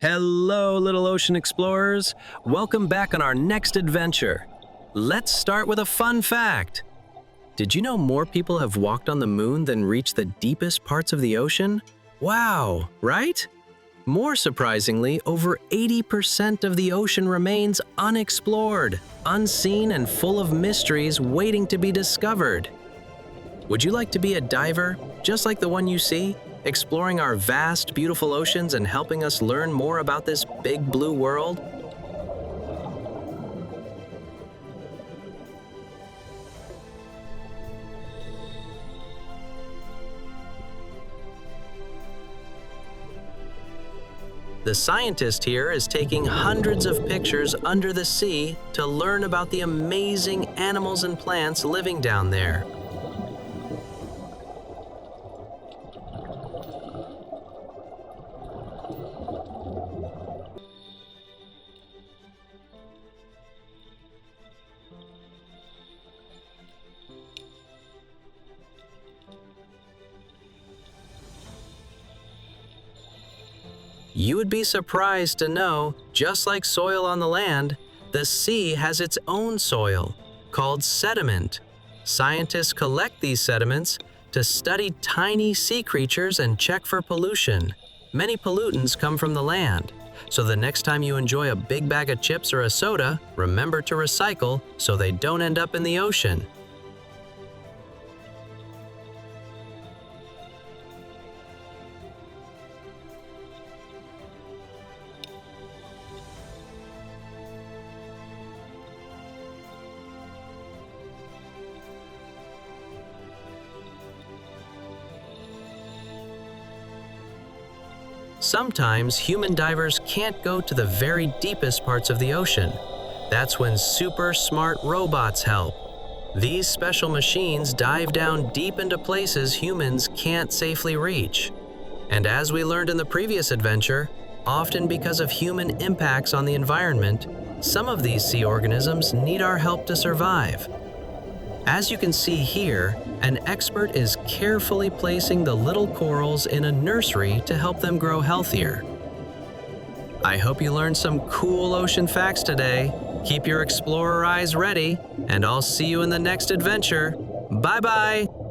Hello, little ocean explorers. Welcome back on our next adventure. Let's start with a fun fact. Did you know more people have walked on the moon than reached the deepest parts of the ocean? Wow, right? More surprisingly, over 80% of the ocean remains unexplored, unseen, and full of mysteries waiting to be discovered. Would you like to be a diver, just like the one you see? Exploring our vast, beautiful oceans and helping us learn more about this big blue world? The scientist here is taking hundreds of pictures under the sea to learn about the amazing animals and plants living down there. You would be surprised to know, just like soil on the land, the sea has its own soil, called sediment. Scientists collect these sediments to study tiny sea creatures and check for pollution. Many pollutants come from the land, so the next time you enjoy a big bag of chips or a soda, remember to recycle so they don't end up in the ocean. Sometimes human divers can't go to the very deepest parts of the ocean. That's when super smart robots help. These special machines dive down deep into places humans can't safely reach. And as we learned in the previous adventure, often because of human impacts on the environment, some of these sea organisms need our help to survive. As you can see here, an expert is carefully placing the little corals in a nursery to help them grow healthier. I hope you learned some cool ocean facts today. Keep your explorer eyes ready, and I'll see you in the next adventure. Bye-bye!